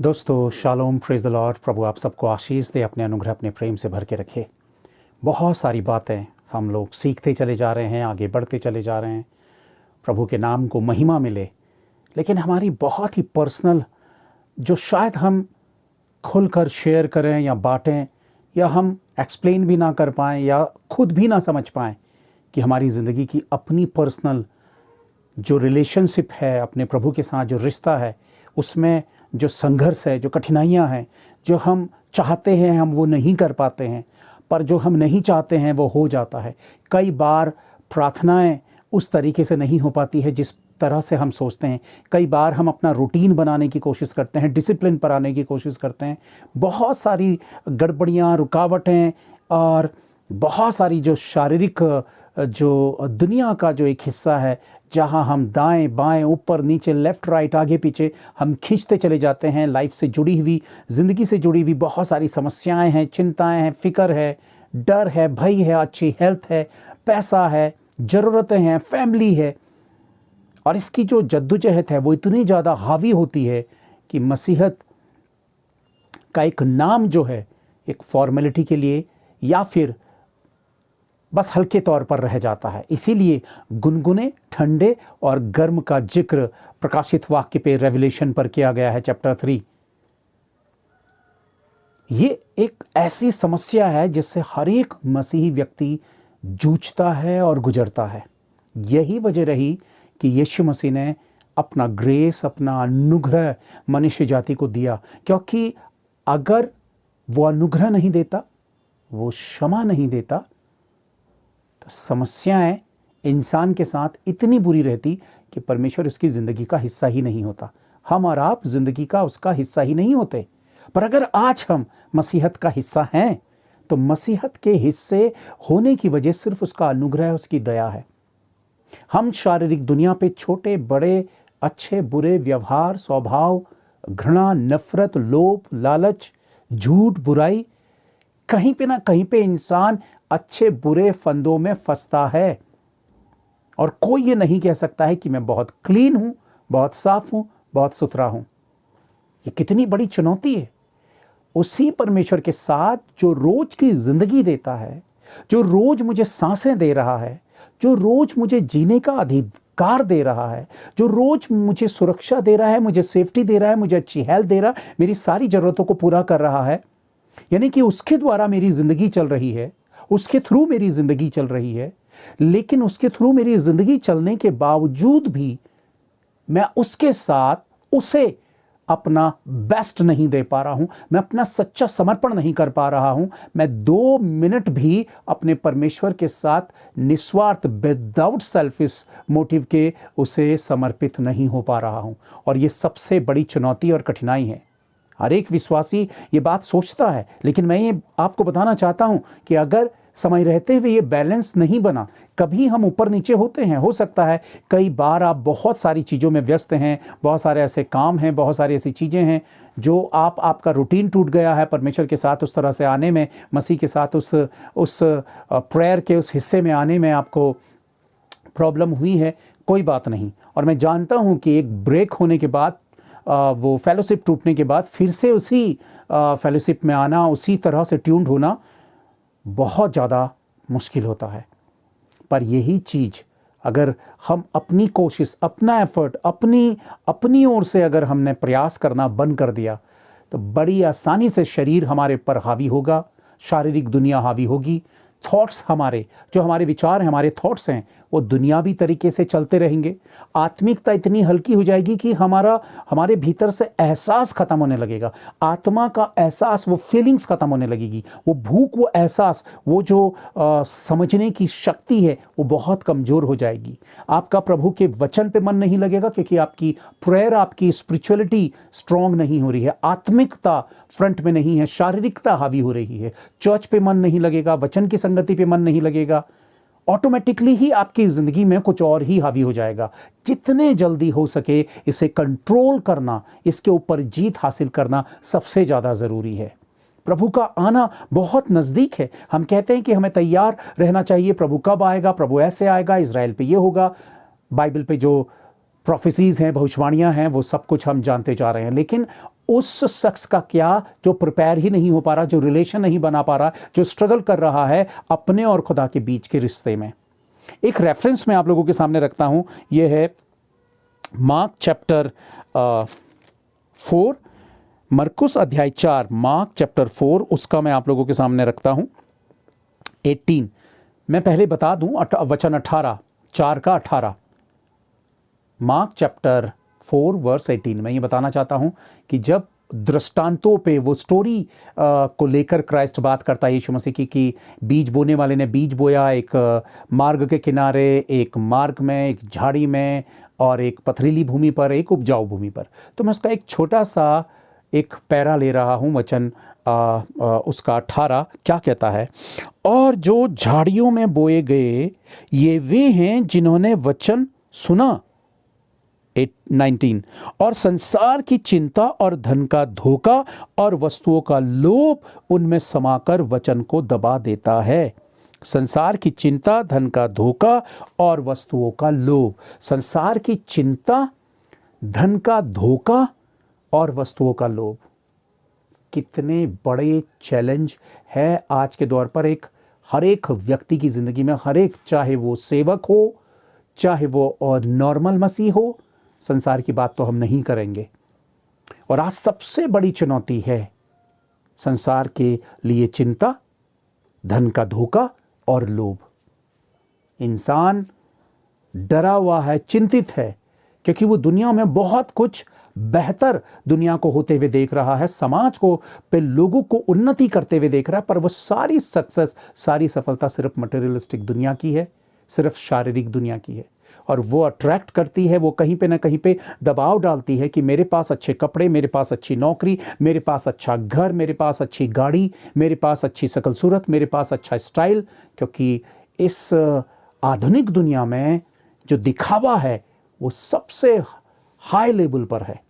दोस्तों shalom, praise the Lord. प्रभु आप सबको आशीष दे, अपने अनुग्रह अपने प्रेम से भर के रखे। बहुत सारी बातें हम लोग सीखते चले जा रहे हैं, आगे बढ़ते चले जा रहे हैं, प्रभु के नाम को महिमा मिले। लेकिन हमारी बहुत ही पर्सनल, जो शायद हम खुलकर शेयर करें या बांटें, या हम एक्सप्लेन भी ना कर पाएँ या खुद भी ना समझ पाएँ कि हमारी ज़िंदगी की अपनी पर्सनल जो रिलेशनशिप है, अपने प्रभु के साथ जो रिश्ता है, उसमें जो संघर्ष है, जो कठिनाइयाँ हैं, जो हम चाहते हैं हम वो नहीं कर पाते हैं, पर जो हम नहीं चाहते हैं वो हो जाता है। कई बार प्रार्थनाएं उस तरीके से नहीं हो पाती है जिस तरह से हम सोचते हैं। कई बार हम अपना रूटीन बनाने की कोशिश करते हैं, डिसिप्लिन पर आने की कोशिश करते हैं। बहुत सारी गड़बड़ियाँ, रुकावटें और बहुत सारी जो शारीरिक जो दुनिया का जो एक हिस्सा है, जहाँ हम दाएं बाएं, ऊपर नीचे, लेफ़्ट राइट, आगे पीछे हम खींचते चले जाते हैं। लाइफ से जुड़ी हुई, ज़िंदगी से जुड़ी हुई बहुत सारी समस्याएं हैं, चिंताएं हैं, फ़िक्र है, डर है, भय है, अच्छी हेल्थ है, पैसा है, ज़रूरतें हैं, फैमिली है। और इसकी जो जद्दोजहद है वो इतनी ज़्यादा हावी होती है कि मसीहत का एक नाम जो है एक फॉर्मेलिटी के लिए या फिर बस हल्के तौर पर रह जाता है। इसीलिए गुनगुने, ठंडे और गर्म का जिक्र प्रकाशित वाक्य पे, रेवलेशन पर किया गया है, चैप्टर 3। ये एक ऐसी समस्या है जिससे हर एक मसीही व्यक्ति जूझता है और गुजरता है। यही वजह रही कि यीशु मसीह ने अपना ग्रेस, अपना अनुग्रह मनुष्य जाति को दिया, क्योंकि अगर वो अनुग्रह नहीं देता, वो क्षमा नहीं देता, समस्याएं इंसान के साथ इतनी बुरी रहती कि परमेश्वर उसकी ज़िंदगी का हिस्सा ही नहीं होता। हम और आप ज़िंदगी का उसका हिस्सा ही नहीं होते। पर अगर आज हम मसीहत का हिस्सा हैं तो मसीहत के हिस्से होने की वजह सिर्फ उसका अनुग्रह, उसकी दया है। हम शारीरिक दुनिया पे छोटे बड़े, अच्छे बुरे व्यवहार, स्वभाव, घृणा, नफरत, लोभ, लालच, झूठ, बुराई, कहीं पे ना कहीं पे इंसान अच्छे बुरे फंदों में फंसता है। और कोई ये नहीं कह सकता है कि मैं बहुत क्लीन हूं, बहुत साफ हूं, बहुत सुथरा हूं। ये कितनी बड़ी चुनौती है। उसी परमेश्वर के साथ जो रोज की जिंदगी देता है, जो रोज मुझे सांसें दे रहा है, जो रोज मुझे जीने का अधिकार दे रहा है, जो रोज मुझे सुरक्षा दे रहा है, मुझे सेफ्टी दे रहा है, मुझे अच्छी हेल्थ दे रहा है, मेरी सारी जरूरतों को पूरा कर रहा है, यानी कि उसके द्वारा मेरी जिंदगी चल रही है, उसके थ्रू मेरी जिंदगी चल रही है। लेकिन उसके थ्रू मेरी जिंदगी चलने के बावजूद भी मैं उसके साथ उसे अपना बेस्ट नहीं दे पा रहा हूं, मैं अपना सच्चा समर्पण नहीं कर पा रहा हूं। मैं 2 मिनट भी अपने परमेश्वर के साथ निस्वार्थ, विदाउट सेल्फिश मोटिव के उसे समर्पित नहीं हो पा रहा हूं। और ये सबसे बड़ी चुनौती और कठिनाई है। हर एक विश्वासी ये बात सोचता है, लेकिन मैं ये आपको बताना चाहता हूं कि अगर समय रहते हुए ये बैलेंस नहीं बना, कभी हम ऊपर नीचे होते हैं। हो सकता है कई बार आप बहुत सारी चीज़ों में व्यस्त हैं, बहुत सारे ऐसे काम हैं, बहुत सारी ऐसी चीज़ें हैं जो आपका रूटीन टूट गया है। परमेश्वर के साथ उस तरह से आने में, मसीह के साथ उस प्रेयर के उस हिस्से में आने में आपको प्रॉब्लम हुई है। कोई बात नहीं। और मैं जानता हूँ कि एक ब्रेक होने के बाद, वो फेलोशिप टूटने के बाद फिर से उसी फेलोशिप में आना, उसी तरह से ट्यून्ड होना बहुत ज़्यादा मुश्किल होता है। पर यही चीज़ अगर हम अपनी कोशिश, अपना एफर्ट, अपनी ओर से अगर हमने प्रयास करना बंद कर दिया तो बड़ी आसानी से शरीर हमारे पर हावी होगा, शारीरिक दुनिया हावी होगी, थॉट्स हमारे, जो हमारे विचार हैं, हमारे थॉट्स हैं, वो दुनियावी तरीके से चलते रहेंगे। आत्मिकता इतनी हल्की हो जाएगी कि हमारे भीतर से एहसास खत्म होने लगेगा। आत्मा का एहसास, वो फीलिंग्स खत्म होने लगेगी। वो भूख, वो एहसास, वो जो समझने की शक्ति है वो बहुत कमज़ोर हो जाएगी। आपका प्रभु के वचन पे मन नहीं लगेगा क्योंकि आपकी प्रेयर, आपकी स्पिरिचुअलिटी स्ट्रांग नहीं हो रही है। आत्मिकता फ्रंट में नहीं है, शारीरिकता हावी हो रही है। चर्च पे मन नहीं लगेगा, वचन की संगति पे मन नहीं लगेगा। ऑटोमेटिकली ही आपकी ज़िंदगी में कुछ और ही हावी हो जाएगा। जितने जल्दी हो सके इसे कंट्रोल करना, इसके ऊपर जीत हासिल करना सबसे ज़्यादा ज़रूरी है। प्रभु का आना बहुत नज़दीक है। हम कहते हैं कि हमें तैयार रहना चाहिए, प्रभु कब आएगा, प्रभु ऐसे आएगा, इज़राइल पे ये होगा। बाइबल पे जो प्रोफेसीज हैं, भविष्यवाणियाँ हैं, वो सब कुछ हम जानते जा रहे हैं। लेकिन उस शख्स का क्या जो प्रिपेयर ही नहीं हो पा रहा, जो रिलेशन नहीं बना पा रहा, जो स्ट्रगल कर रहा है अपने और खुदा के बीच के रिश्ते में। एक रेफरेंस मैं आप लोगों के सामने रखता हूं, यह है मार्क चैप्टर 4, मरकुस अध्याय 4, मार्क चैप्टर 4, उसका मैं आप लोगों के सामने रखता हूं 18। मैं पहले बता दूं वचन 18, 4 का 18, मार्क चैप्टर 4 वर्स 18। मैं ये बताना चाहता हूं कि जब दृष्टांतों पे वो स्टोरी को लेकर क्राइस्ट बात करता है यीशु मसीह की, कि बीज बोने वाले ने बीज बोया एक मार्ग के किनारे, एक मार्ग में, एक झाड़ी में, और एक पथरीली भूमि पर, एक उपजाऊ भूमि पर। तो मैं उसका एक छोटा सा एक पैरा ले रहा हूं, वचन उसका 18 क्या कहता है। और जो झाड़ियों में बोए गए ये वे हैं जिन्होंने वचन सुना, 19, और संसार की चिंता और धन का धोखा और वस्तुओं का लोभ उनमें समाकर वचन को दबा देता है। संसार की चिंता, धन का धोखा और वस्तुओं का लोभ। संसार की चिंता, धन का धोखा और वस्तुओं का लोभ। कितने बड़े चैलेंज है आज के दौर पर हर एक व्यक्ति की जिंदगी में, हर एक, चाहे वो सेवक हो, चाहे वो और नॉर्मल मसीह हो। संसार की बात तो हम नहीं करेंगे। और आज सबसे बड़ी चुनौती है संसार के लिए चिंता, धन का धोखा और लोभ। इंसान डरा हुआ है, चिंतित है, क्योंकि वो दुनिया में बहुत कुछ बेहतर दुनिया को होते हुए देख रहा है, समाज को पे लोगों को उन्नति करते हुए देख रहा है, पर वो सारी सक्सेस, सारी सफलता सिर्फ मटेरियलिस्टिक दुनिया की है, सिर्फ शारीरिक दुनिया की है। और वो अट्रैक्ट करती है, वो कहीं पे ना कहीं पे दबाव डालती है कि मेरे पास अच्छे कपड़े, मेरे पास अच्छी नौकरी, मेरे पास अच्छा घर, मेरे पास अच्छी गाड़ी, मेरे पास अच्छी शकल सूरत, मेरे पास अच्छा स्टाइल। क्योंकि इस आधुनिक दुनिया में जो दिखावा है वो सबसे हाई लेवल पर है।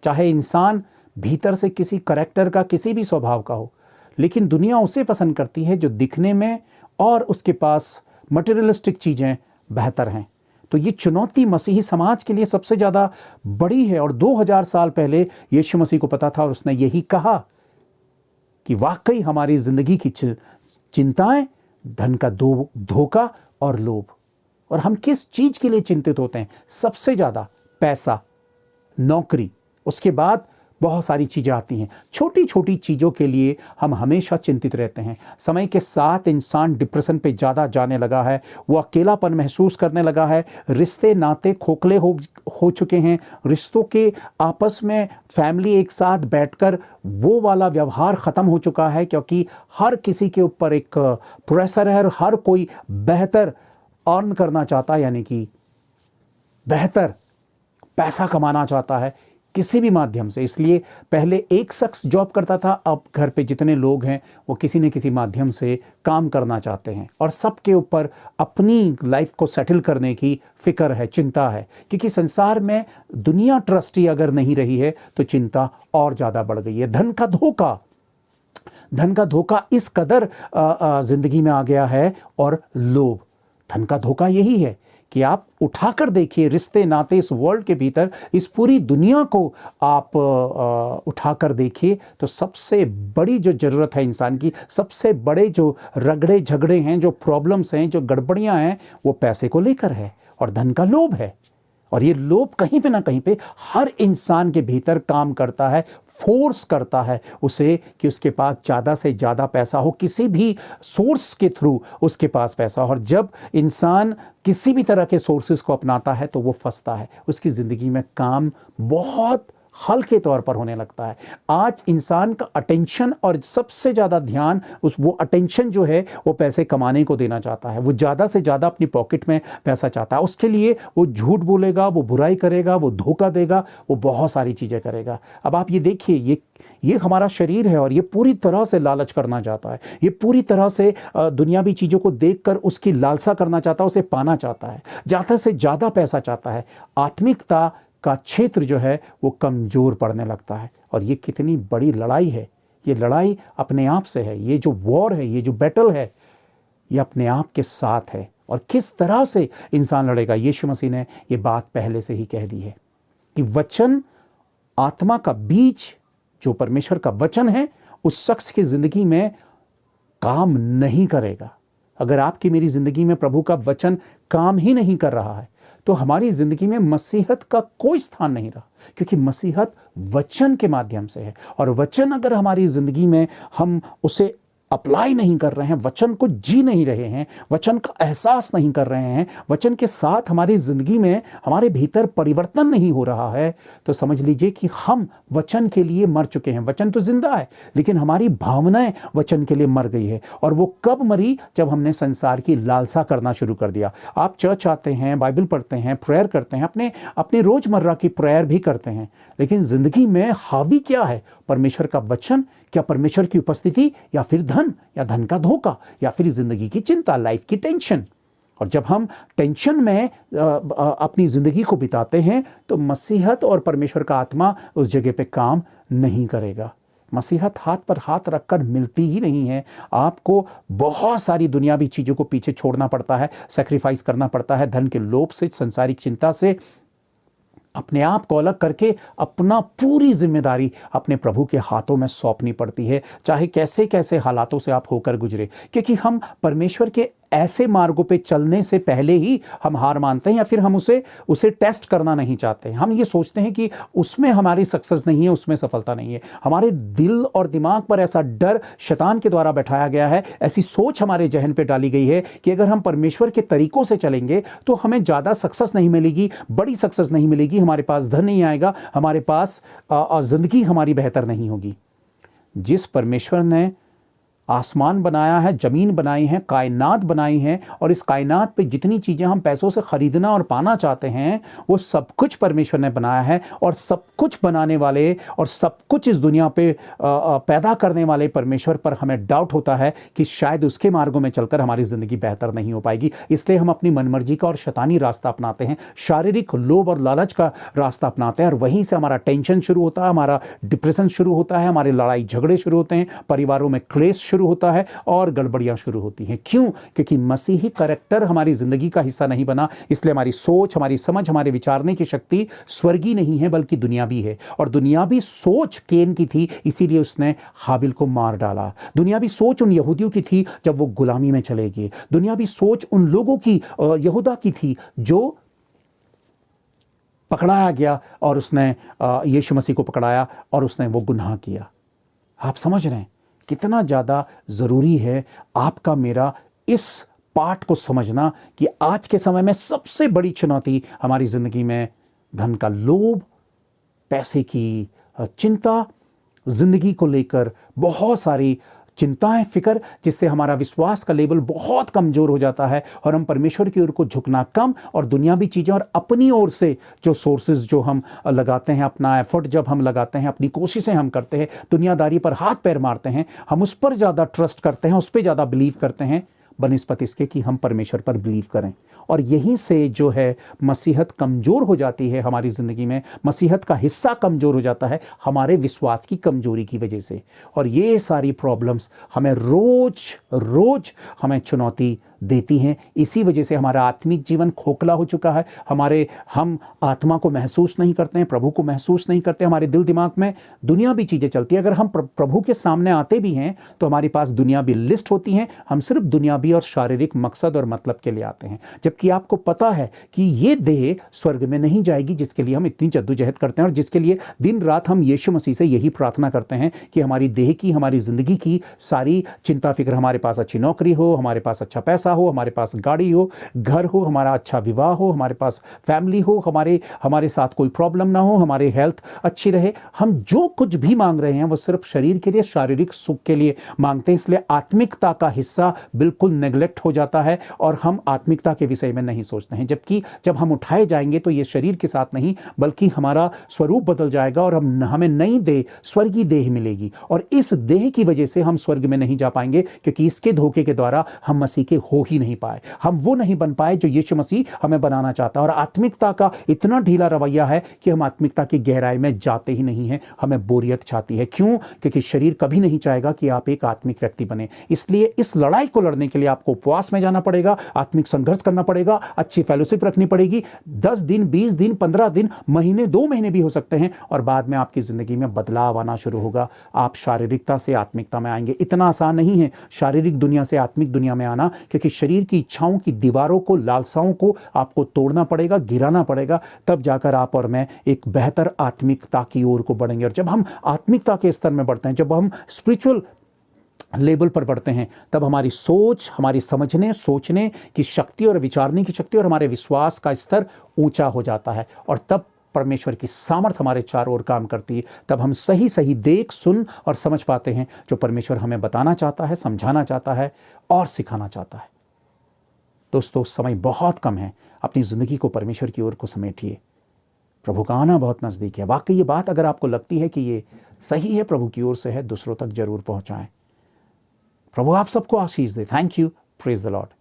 चाहे इंसान भीतर से किसी करैक्टर का, किसी भी स्वभाव का हो, लेकिन दुनिया उसे पसंद करती है जो दिखने में और उसके पास मटेरियलिस्टिक चीज़ें बेहतर हैं। तो ये चुनौती मसीही समाज के लिए सबसे ज़्यादा बड़ी है। और 2000 साल पहले यीशु मसीह को पता था और उसने यही कहा कि वाकई हमारी ज़िंदगी की चिंताएं, धन का धोखा और लोभ। और हम किस चीज़ के लिए चिंतित होते हैं? सबसे ज़्यादा पैसा, नौकरी, उसके बाद बहुत सारी चीज़ें आती हैं। छोटी छोटी चीज़ों के लिए हम हमेशा चिंतित रहते हैं। समय के साथ इंसान डिप्रेशन पे ज़्यादा जाने लगा है, वो अकेलापन महसूस करने लगा है, रिश्ते नाते खोखले हो चुके हैं, रिश्तों के आपस में फैमिली एक साथ बैठकर वो वाला व्यवहार ख़त्म हो चुका है, क्योंकि हर किसी के ऊपर एक प्रेशर है और हर कोई बेहतर अर्न करना चाहता है, यानी कि बेहतर पैसा कमाना चाहता है किसी भी माध्यम से। इसलिए पहले एक शख्स जॉब करता था, अब घर पे जितने लोग हैं वो किसी न किसी माध्यम से काम करना चाहते हैं, और सबके ऊपर अपनी लाइफ को सेटल करने की फिक्र है, चिंता है। क्योंकि संसार में दुनिया ट्रस्टी अगर नहीं रही है तो चिंता और ज़्यादा बढ़ गई है। धन का धोखा इस कदर जिंदगी में आ गया है, और लोभ। धन का धोखा यही है कि आप उठाकर देखिए रिश्ते नाते इस वर्ल्ड के भीतर, इस पूरी दुनिया को आप उठाकर देखिए, तो सबसे बड़ी जो ज़रूरत है इंसान की, सबसे बड़े जो रगड़े झगड़े हैं, जो प्रॉब्लम्स हैं, जो गड़बड़ियां हैं, वो पैसे को लेकर है और धन का लोभ है। और ये लोभ कहीं पे ना कहीं पे हर इंसान के भीतर काम करता है, फोर्स करता है उसे कि उसके पास ज़्यादा से ज़्यादा पैसा हो, किसी भी सोर्स के थ्रू उसके पास पैसा हो। और जब इंसान किसी भी तरह के सोर्सेज को अपनाता है तो वो फंसता है, उसकी ज़िंदगी में काम बहुत हल्के तौर पर होने लगता है। आज इंसान का अटेंशन और सबसे ज़्यादा ध्यान वो अटेंशन जो है वो पैसे कमाने को देना चाहता है। वो ज़्यादा से ज़्यादा अपनी पॉकेट में पैसा चाहता है। उसके लिए वो झूठ बोलेगा, वो बुराई करेगा, वो धोखा देगा, वो बहुत सारी चीज़ें करेगा। अब आप ये देखिए, ये हमारा शरीर है और ये पूरी तरह से लालच करना चाहता है, ये पूरी तरह से दुनियावी चीज़ों को देखकर उसकी लालसा करना चाहता है, उसे पाना चाहता है, ज़्यादा से ज़्यादा पैसा चाहता है। आत्मिकता का क्षेत्र जो है वो कमज़ोर पड़ने लगता है। और ये कितनी बड़ी लड़ाई है। ये लड़ाई अपने आप से है। ये जो वॉर है, ये जो बैटल है, ये अपने आप के साथ है। और किस तरह से इंसान लड़ेगा, यीशु मसीह ने ये बात पहले से ही कह दी है कि वचन आत्मा का बीज जो परमेश्वर का वचन है उस शख्स की जिंदगी में काम नहीं करेगा। अगर आपकी मेरी जिंदगी में प्रभु का वचन काम ही नहीं कर रहा है तो हमारी जिंदगी में मसीहत का कोई स्थान नहीं रहा, क्योंकि मसीहत वचन के माध्यम से है। और वचन अगर हमारी जिंदगी में हम उसे अप्लाई नहीं कर रहे हैं, वचन को जी नहीं रहे हैं, वचन का एहसास नहीं कर रहे हैं, वचन के साथ हमारी जिंदगी में हमारे भीतर परिवर्तन नहीं हो रहा है, तो समझ लीजिए कि हम वचन के लिए मर चुके हैं। वचन तो जिंदा है लेकिन हमारी भावनाएं वचन के लिए मर गई है। और वो कब मरी? जब हमने संसार की लालसा करना शुरू कर दिया। आप चर्च आते हैं, बाइबल पढ़ते हैं, प्रेयर करते हैं, अपने रोजमर्रा की प्रेयर भी करते हैं, लेकिन जिंदगी में हावी क्या है? परमेश्वर का वचन, क्या परमेश्वर की उपस्थिति, या फिर धन, या धन का धोखा, या फिर जिंदगी की चिंता, लाइफ की टेंशन। और जब हम टेंशन में अपनी जिंदगी को बिताते हैं तो मसीहत और परमेश्वर का आत्मा उस जगह पे काम नहीं करेगा। मसीहत हाथ पर हाथ रखकर मिलती ही नहीं है। आपको बहुत सारी दुनियावी चीजों को पीछे छोड़ना पड़ता है, सैक्रिफाइस करना पड़ता है, धन के लोभ से, संसारिक चिंता से अपने आप को अलग करके अपना पूरी जिम्मेदारी अपने प्रभु के हाथों में सौंपनी पड़ती है, चाहे कैसे कैसे हालातों से आप होकर गुजरे। क्योंकि हम परमेश्वर के ऐसे मार्गों पे चलने से पहले ही हम हार मानते हैं, या फिर हम उसे टेस्ट करना नहीं चाहते। हम ये सोचते हैं कि उसमें हमारी सक्सेस नहीं है, उसमें सफलता नहीं है। हमारे दिल और दिमाग पर ऐसा डर शैतान के द्वारा बैठाया गया है, ऐसी सोच हमारे जहन पे डाली गई है कि अगर हम परमेश्वर के तरीकों से चलेंगे तो हमें ज़्यादा सक्सेस नहीं मिलेगी, बड़ी सक्सेस नहीं मिलेगी, हमारे पास धन नहीं आएगा, हमारे पास जिंदगी हमारी बेहतर नहीं होगी। जिस परमेश्वर ने आसमान बनाया है, जमीन बनाई है, कायनात बनाई है, और इस कायनात पे जितनी चीज़ें हम पैसों से खरीदना और पाना चाहते हैं वो सब कुछ परमेश्वर ने बनाया है। और सब कुछ बनाने वाले और सब कुछ इस दुनिया पे पैदा करने वाले परमेश्वर पर हमें डाउट होता है कि शायद उसके मार्गों में चलकर हमारी ज़िंदगी बेहतर नहीं हो पाएगी। इसलिए हम अपनी मनमर्जी का और शैतानी रास्ता अपनाते हैं, शारीरिक लोभ और लालच का रास्ता अपनाते हैं, और वहीं से हमारा टेंशन शुरू होता है, हमारा डिप्रेशन शुरू होता है, हमारे लड़ाई झगड़े शुरू होते हैं, परिवारों में क्लेश शुरू होता है और गड़बड़ियां शुरू होती हैं। क्यों? क्योंकि मसीही कैरेक्टर हमारी जिंदगी का हिस्सा नहीं बना। इसलिए हमारी सोच, हमारी समझ, हमारे विचारने की शक्ति स्वर्गीय नहीं है बल्कि दुनियावी है। और दुनियावी सोच केन की थी, इसीलिए उसने हाबिल को मार डाला। दुनियावी सोच उन यहूदियों की थी जब वो गुलामी में चले गए। दुनियावी सोच उन लोगों की, यहूदा की थी, जो पकड़ाया गया और उसने यीशु मसीह को पकड़ाया और उसने वो गुनाह किया। आप समझ रहे हैं कितना ज़्यादा ज़रूरी है आपका मेरा इस पाठ को समझना कि आज के समय में सबसे बड़ी चुनौती हमारी ज़िंदगी में धन का लोभ, पैसे की चिंता, ज़िंदगी को लेकर बहुत सारी चिंताएं, फिक्र, जिससे हमारा विश्वास का लेवल बहुत कमज़ोर हो जाता है और हम परमेश्वर की ओर को झुकना कम, और दुनियावी चीज़ें और अपनी ओर से जो सोर्सेज जो हम लगाते हैं, अपना एफर्ट जब हम लगाते हैं, अपनी कोशिशें हम करते हैं, दुनियादारी पर हाथ पैर मारते हैं, हम उस पर ज़्यादा ट्रस्ट करते हैं, उस पर ज़्यादा बिलीव करते हैं बनिस्पत इसके कि हम परमेश्वर पर बिलीव करें। और यहीं से जो है मसीहत कमज़ोर हो जाती है हमारी ज़िंदगी में, मसीहत का हिस्सा कमज़ोर हो जाता है हमारे विश्वास की कमज़ोरी की वजह से। और ये सारी प्रॉब्लम्स हमें रोज हमें चुनौती देती हैं। इसी वजह से हमारा आत्मिक जीवन खोखला हो चुका है। हम आत्मा को महसूस नहीं करते हैं, प्रभु को महसूस नहीं करते। हमारे दिल दिमाग में दुनियावी चीज़ें चलती हैं। अगर हम प्रभु के सामने आते भी हैं तो हमारे पास दुनियावी लिस्ट होती हैं। हम सिर्फ दुनियावी और शारीरिक मकसद और मतलब के लिए आते हैं, जबकि आपको पता है कि ये देह स्वर्ग में नहीं जाएगी जिसके लिए हम इतनी जद्दोजहद करते हैं और जिसके लिए दिन रात हम यीशु मसीह से यही प्रार्थना करते हैं कि हमारी देह की, हमारी ज़िंदगी की सारी चिंता फिक्र, हमारे पास अच्छी नौकरी हो, हमारे पास अच्छा पैसा हो, हमारे पास गाड़ी हो, घर हो, हमारा अच्छा विवाह हो, हमारे पास फैमिली हो, हमारे साथ कोई प्रॉब्लम ना हो, हमारी हेल्थ अच्छी रहे। हम जो कुछ भी मांग रहे हैं वो सिर्फ शरीर के लिए, शारीरिक सुख के लिए मांगते हैं। इसलिए आत्मिकता का हिस्सा बिल्कुल नेग्लेक्ट हो जाता है और हम आत्मिकता के विषय में नहीं सोचते हैं। जबकि जब हम उठाए जाएंगे तो ये शरीर के साथ नहीं बल्कि हमारा स्वरूप बदल जाएगा और हमें नई देह, स्वर्गीय देह मिलेगी। और इस देह की वजह से हम स्वर्ग में नहीं जा पाएंगे क्योंकि इसके धोखे के द्वारा हम मसीह के हो ही नहीं पाए, हम वो नहीं बन पाए जो यीशु मसीह हमें बनाना चाहता है। और आत्मिकता का इतना ढीला रवैया है कि हम आत्मिकता की गहराई में जाते ही नहीं हैं, हमें बोरियत छाती है। क्यों? क्योंकि शरीर कभी नहीं चाहेगा कि आप एक आत्मिक व्यक्ति बने। इसलिए इस लड़ाई को लड़ने के लिए आपको उपवास में जाना पड़ेगा, आत्मिक संघर्ष करना पड़ेगा, अच्छी फेलोशिप रखनी पड़ेगी। 10 दिन, 20 दिन, 15 दिन, महीने, 2 महीने भी हो सकते हैं, और बाद में आपकी जिंदगी में बदलाव आना शुरू होगा। आप शारीरिकता से आत्मिकता में आएंगे। इतना आसान नहीं है शारीरिक दुनिया से आत्मिक दुनिया में आना, क्योंकि शरीर की इच्छाओं की दीवारों को, लालसाओं को आपको तोड़ना पड़ेगा, गिराना पड़ेगा। तब जाकर आप और मैं एक बेहतर आत्मिकता की ओर को बढ़ेंगे। और जब हम आत्मिकता के स्तर में बढ़ते हैं, जब हम स्पिरिचुअल लेवल पर बढ़ते हैं, तब हमारी सोच, हमारी समझने सोचने की शक्ति और विचारने की शक्ति और हमारे विश्वास का स्तर ऊंचा हो जाता है। और तब परमेश्वर की सामर्थ हमारे चारों ओर काम करती है। तब हम सही सही देख, सुन और समझ पाते हैं जो परमेश्वर हमें बताना चाहता है, समझाना चाहता है और सिखाना चाहता है। दोस्तों, समय बहुत कम है, अपनी जिंदगी को परमेश्वर की ओर को समेटिए। प्रभु का आना बहुत नजदीक है। वाकई ये बात अगर आपको लगती है कि ये सही है, प्रभु की ओर से है, दूसरों तक जरूर पहुंचाएं। प्रभु आप सबको आशीष दे। Thank you. Praise the Lord.